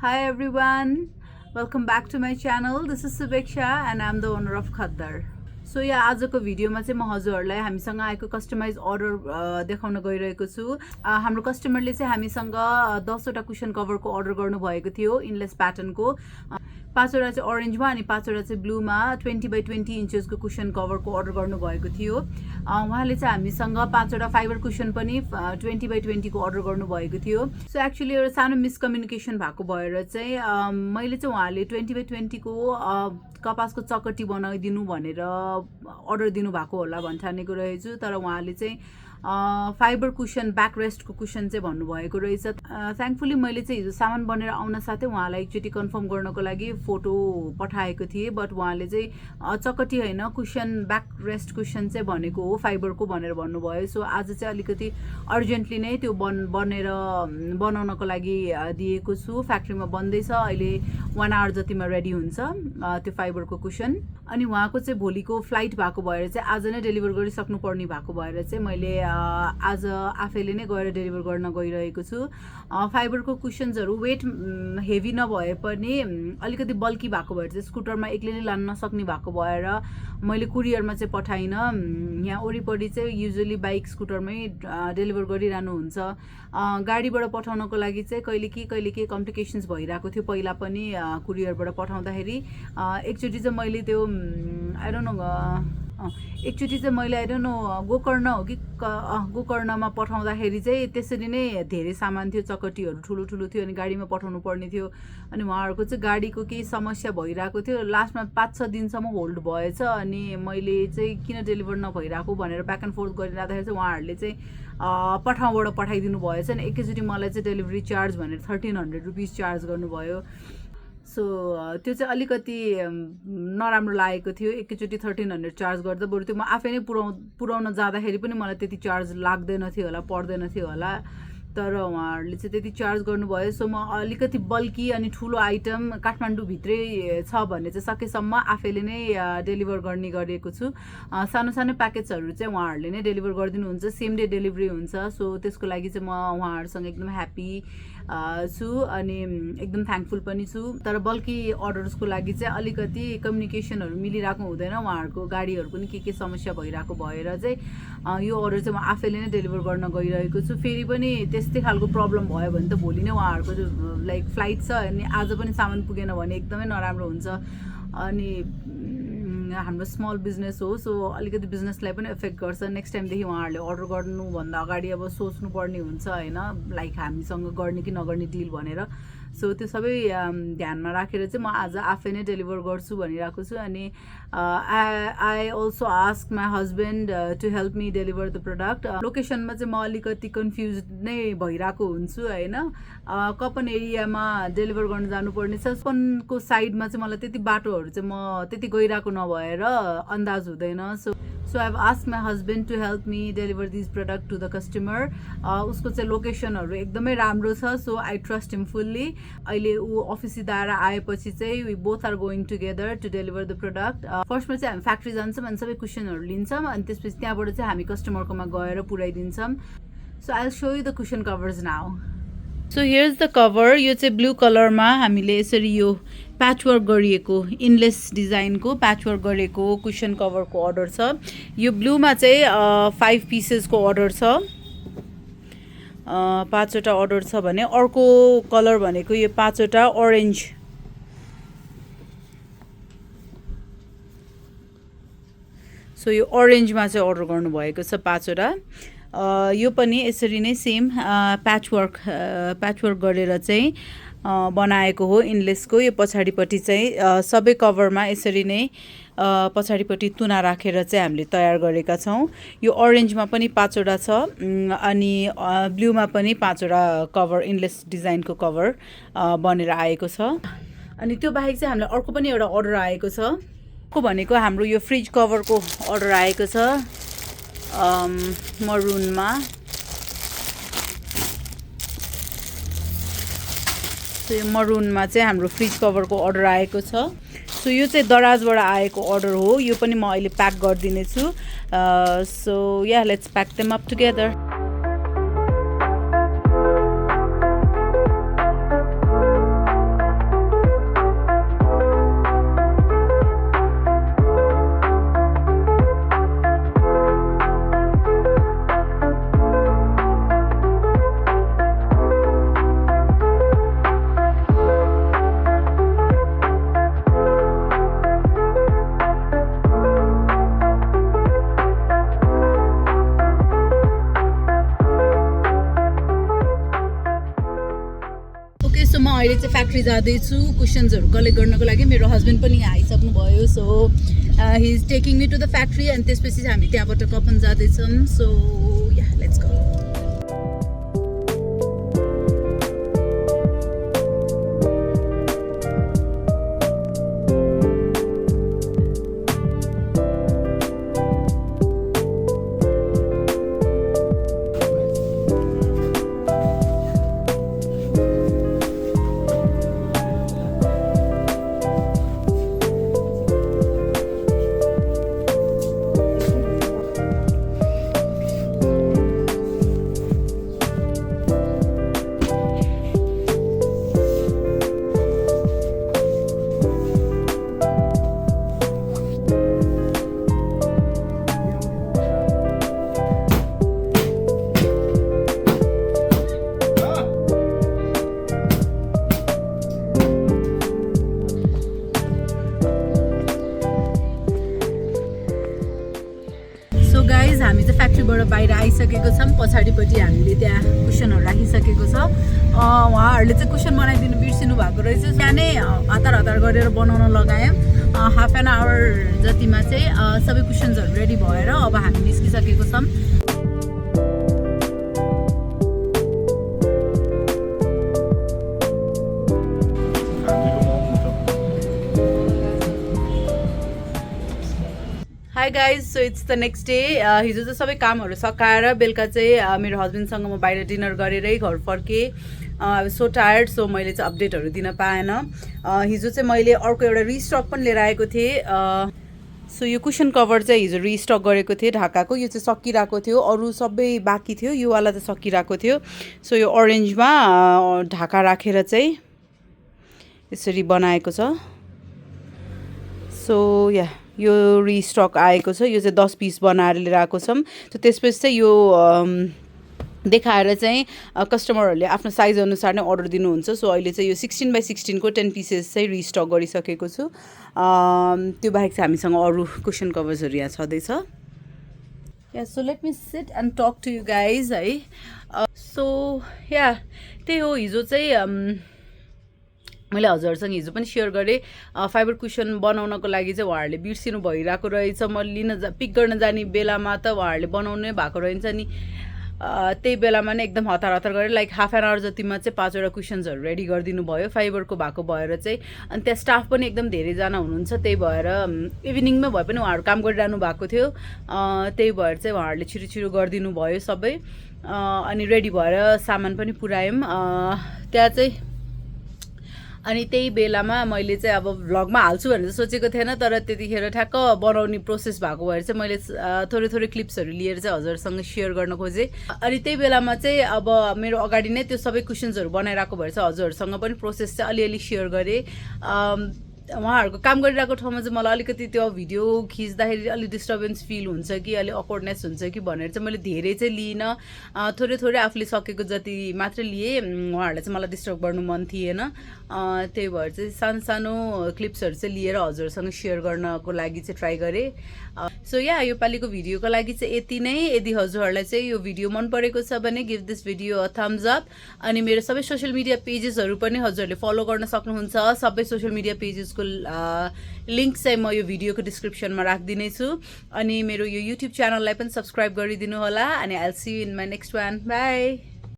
Hi everyone, welcome back to my channel. This is Subeksha and I'm the owner of Khaddar. So yeah, आजको भिडियोमा चाहिँ म हजुरहरुलाई हामीसँग आएको कस्टमाइज अर्डर देखाउन गइरहेको छु। हाम्रो कस्टमरले चाहिँ हामीसँग 10 वटा कुशन कभरको अर्डर गर्नु भएको थियो इनलेस प्याटर्नको। 5 वटा चाहिँ ऑरेन्जमा अनि 5 वटा चाहिँ ब्लूमा 20 by 20 इन्चेसको कुशन कभरको अर्डर गर्नु भएको थियो। उहाँले चाहिँ हामीसँग 5 वटा फाइबर कुशन पनि 20 by 20 को अर्डर गर्नु भएको थियो। सो एक्चुअली एउटा सानो मिसकम्युनिकेसन भएको भएर चाहिँ मैले चाहिँ उहाँले 20 by 20 को कपासको चकटी बनाइदिनु भनेर अर्डर दिनु भएको होला भन्ठानेको रहेछु, तर उहाँले चाहिँ फाइबर कुशन ब्याक रेस्टको कुशन चाहिँ भन्नुभएको रहेछ। थ्याङ्कफुली मैले चाहिँ हिजो सामान बनेर आउन साथै उहाँलाई एकचोटि कन्फर्म गर्नको लागि फोटो पठाएको थिएँ, बट उहाँले चाहिँ चकटी होइन कुशन ब्याक रेस्ट कुशन चाहिँ भनेको हो फाइबरको भनेर भन्नुभयो। सो आज चाहिँ अलिकति अर्जेन्टली नै त्यो बनेर बनाउनको लागि दिएको छु। फ्याक्ट्रीमा बन्दैछ, अहिले 1 आवर जतिमा रेडी हुन्छ त्यो फाइबरको कुशन। अनि उहाँको चाहिँ भोलिको फ्लाइट भएको भएर चाहिँ आज नै डेलिभर गरिसक्नु पर्ने भएको भएर चाहिँ मैले आज आफैले नै गएर डेलिभर गर्न गइरहेको छु। फाइबरको कुशन्सहरू वेट हेभी नभए पनि अलिकति बल्की भएको भएर चाहिँ स्कुटरमा एक्लैले लान नसक्ने भएको भएर मैले कुरियरमा चाहिँ पठाइनँ। यहाँ वरिपरि चाहिँ युजुअली बाइक स्कुटरमै डेलिभर गरिरहनु हुन्छ। गाडीबाट पठाउनको लागि चाहिँ कहिले के कम्प्लिकेसन्स भइरहेको थियो पहिला पनि कुरियरबाट पठाउँदाखेरि। एकचोटि चाहिँ मैले त्यो आई डोन्ट नो गोकर्ण हो कि गोकर्णमा पठाउँदाखेरि चाहिँ त्यसरी नै धेरै सामान थियो, चकटीहरू ठुलो ठुलो थियो अनि गाडीमा पठाउनु पर्ने थियो। अनि उहाँहरूको चाहिँ गाडीको केही समस्या भइरहेको थियो। लास्टमा 5-6 दिनसम्म होल्ड भएछ अनि मैले चाहिँ किन डेलिभर नभइरहेको भनेर ब्याक एन्ड फोर्थ गरिरहँदाखेरि चाहिँ उहाँहरूले चाहिँ पठाउँबाट पठाइदिनु भएछ अनि एकैचोटि मलाई चाहिँ डेलिभरी चार्ज भनेर 1300 रुपिस चार्ज गर्नुभयो। सो त्यो चाहिँ अलिकति नराम्रो लागेको थियो। एकैचोटि 1300 चार्ज गर्दा बरु त्यो म आफै नै पुऱ्याउन जाँदाखेरि पनि मलाई त्यति चार्ज लाग्दैन थियो होला, पर्दैन थियो होला, तर उहाँहरूले चाहिँ त्यति चार्ज गर्नुभयो। सो म अलिकति बल्की अनि ठुलो आइटम काठमाडौँभित्रै छ भने चाहिँ सकेसम्म आफैले नै डेलिभर गर्ने गरेको छु। सानो सानो प्याकेट्सहरू चाहिँ उहाँहरूले नै डेलिभर गरिदिनुहुन्छ, सेम डे डेलिभरी हुन्छ। सो त्यसको लागि चाहिँ म उहाँहरूसँग एकदम ह्याप्पी छु अनि एकदम थ्याङ्कफुल पनि छु। तर बल्की अर्डर्सको लागि चाहिँ अलिकति कम्युनिकेसनहरू मिलिरहेको हुँदैन, उहाँहरूको गाडीहरू पनि के समस्या भइरहेको भएर चाहिँ यो अर्डर चाहिँ म आफैले नै डेलिभर गर्न गइरहेको छु। फेरि पनि त्यस्तै खालको प्रब्लम भयो भने त भोलि नै उहाँहरूको लाइक फ्लाइट छ अनि आज पनि सामान पुगेन भने एकदमै नराम्रो हुन्छ। अनि हाम्रो स्मल बिजनेस हो, सो अलिकति बिजनेसलाई पनि इफेक्ट गर्छ। नेक्स्ट टाइमदेखि उहाँहरूले अर्डर गर्नुभन्दा अगाडि अब सोच्नुपर्ने हुन्छ होइन, लाइक हामीसँग गर्ने कि नगर्ने डिल भनेर। सो त्यो सबै ध्यानमा राखेर चाहिँ म आज आफै नै डेलिभर गर्छु भनिरहेको छु। अनि I also ask my husband to help me deliver the product. लोकेसनमा चाहिँ म अलिकति कन्फ्युज नै भइरहेको हुन्छु होइन। कपन एरियामा डेलिभर गर्न जानुपर्ने छ, कपनको साइडमा चाहिँ मलाई त्यति बाटोहरू चाहिँ म त्यति गइरहेको नभएर अन्दाज हुँदैन। So I have ask my husband to help me deliver this product to the customer. उसको चाहिँ लोकेसनहरू एकदमै राम्रो छ, so I trust him fully. अहिले ऊ अफिस सिधाएर आएपछि चाहिँ we both are going together to deliver the product. फर्स्टमा चाहिँ हामी फ्याक्ट्री जान्छौँ अनि सबै कुसनहरू लिन्छौँ अनि त्यसपछि त्यहाँबाट चाहिँ हामी कस्टमरकोमा गएर पुऱ्याइदिन्छौँ। So I will show you the cushion covers now. So here's the cover. यो चाहिँ ब्लू कलरमा हामीले यसरी यो प्याचवर्क गरिएको इनलेस डिजाइनको प्याचवर्क गरेको कुसन कभरको अर्डर छ। यो ब्लूमा चाहिँ 5 पिसेसको अर्डर छ, 5 वटा अर्डर छ भने अर्को कलर भनेको यो 5 वटा ऑरेन्ज। सो यो ऑरेन्जमा चाहिँ अर्डर गर्नुभएको छ 5 वटा। यो पनि यसरी नै सेम प्याचवर्क गरेर चाहिँ बनाएको हो इनलेसको। यो पछाडिपट्टि चाहिँ सबै कभरमा यसरी नै पछाडिपट्टि तुना राखेर चाहिँ हामीले तयार गरेका छौँ। यो ऑरेन्जमा पनि 5 वटा छ अनि ब्लूमा पनि 5 वटा कभर इनलेस डिजाइनको कभर बनेर आएको छ। अनि त्यो बाहेक चाहिँ हामीलाई अर्को पनि एउटा अर्डर आएको छ। को भनेको हाम्रो यो फ्रिज कभरको अर्डर आएको छ मरुनमा। यो मरुनमा चाहिँ हाम्रो फ्रिज कभरको अर्डर आएको छ। सो यो चाहिँ दराजबाट आएको अर्डर हो। यो पनि म अहिले प्याक गरिदिनेछु। So yeah let's pack them up together. अहिले चाहिँ फ्याक्ट्री जाँदैछु कुसन्सहरू कलेक्ट गर्नको लागि मेरो हस्बेन्ड पनि आइसक्नु भयो so he is taking me to the factory अनि त्यसपछि हामी त्यहाँबाट कपन जाँदैछौँ so yeah let's go guys हामी चाहिँ फ्याक्ट्रीबाट बाहिर आइसकेको छौँ पछाडिपट्टि हामीले त्यहाँ कुसनहरू राखिसकेको छ उहाँहरूले चाहिँ कुसन बनाइदिनु बिर्सिनु भएको रहेछ त्यहाँ नै हतार हतार गरेर बनाउन लगायौँ हाफ एन आवर जतिमा चाहिँ सबै कुसन्सहरू रेडी भएर अब हामी निस्किसकेको छौँ hi guys so it's the next day हिजो चाहिँ सबै कामहरू सकाएर बेलुका चाहिँ मेरो हस्बेन्डसँग म बाहिर डिनर गरेरै घर फर्केँ I was so tired so मैले चाहिँ अपडेटहरू दिन पाएन हिजो चाहिँ मैले अर्को एउटा रिस्टक पनि लिएर आएको थिएँ सो यो कुसन कभर चाहिँ हिजो रिस्टक गरेको थिएँ ढाकाको यो चाहिँ सकिरहेको थियो अरू सबै बाँकी थियो यो वाला चाहिँ सकिरहेको थियो सो यो अरेन्जमा ढाका राखेर चाहिँ यसरी बनाएको छ सो या यो रिस्टक आएको छ यो चाहिँ 10 पिस बनाएर लिएर आएको छौँ सो त्यसपछि चाहिँ यो देखाएर चाहिँ कस्टमरहरूले आफ्नो साइज अनुसार नै अर्डर दिनुहुन्छ सो अहिले चाहिँ यो 16x16 को 10 पिसेस चाहिँ रिस्टक गरिसकेको छु त्यो बाहेक चाहिँ हामीसँग अरू कुसन कभर्सहरू यहाँ छँदैछ yeah so let me sit and talk to you guys है सो या त्यही हो हिजो चाहिँ मैले हजुरहरूसँग हिजो पनि सेयर गरेँ फाइबर कुसन बनाउनको लागि चाहिँ उहाँहरूले बिर्सिनु भइरहेको रहेछ म पिक गर्न जाने बेलामा त उहाँहरूले बनाउनै भएको रहेछ नि त्यही बेलामा नै एकदम हतार हतार गरेर लाइक हाफ एन आवर जतिमा चाहिँ 5वटा कुसन्सहरू रेडी गरिदिनु भयो फाइबरको भएको भएर चाहिँ अनि त्यहाँ स्टाफ पनि एकदम धेरैजना हुनुहुन्छ त्यही भएर इभिनिङमै भए पनि उहाँहरू काम गरिरहनु भएको थियो त्यही भएर चाहिँ उहाँहरूले छिटो छिटो गरिदिनु भयो सबै अनि रेडी भएर सामान पनि पुऱ्यायौँ त्यहाँ चाहिँ अनि त्यही बेलामा मैले चाहिँ अब भ्लगमा हाल्छु भनेर सोचेको थिएन तर त्यतिखेर ठ्याक्क बनाउने प्रोसेस भएको भएर चाहिँ मैले थोरै थोरै क्लिप्सहरू लिएर चाहिँ हजुरसँग सेयर गर्न खोजेँ अनि त्यही बेलामा चाहिँ अब मेरो अगाडि नै त्यो सबै कुसन्सहरू बनाइरहेको भएर चाहिँ हजुरहरूसँग पनि प्रोसेस चाहिँ अलिअलि सेयर गरेँ उहाँहरूको काम गरिरहेको ठाउँमा चाहिँ मलाई अलिकति त्यो भिडियो खिच्दाखेरि अलिक डिस्टर्बेन्स फिल हुन्छ कि अलिक अकवर्डनेस हुन्छ कि भनेर चाहिँ मैले धेरै चाहिँ लिइनँ थोरै थोरै आफूले सकेको जति मात्रै लिएँ उहाँहरूलाई चाहिँ मलाई डिस्टर्ब गर्नु मन थिएन त्यही भएर चाहिँ सानो सानो क्लिप्सहरू चाहिँ लिएर हजुरसँग सेयर गर्नको लागि चाहिँ ट्राई गरेँ सो या योपालिको भिडियोको लागि चाहिँ यति नै यदि हजुरहरूलाई चाहिँ यो भिडियो मन परेको छ भने give this video a thumbs up अनि मेरो सबै सोसियल मिडिया पेजेसहरू पनि हजुरहरूले फलो गर्न सक्नुहुन्छ सबै सोसियल मिडिया पेजेसको लिङ्क चाहिँ म यो भिडियोको डिस्क्रिप्सनमा राखिदिनेछु अनि मेरो यो युट्युब च्यानललाई पनि सब्सक्राइब गरिदिनु होला अनि I will see you in my next one by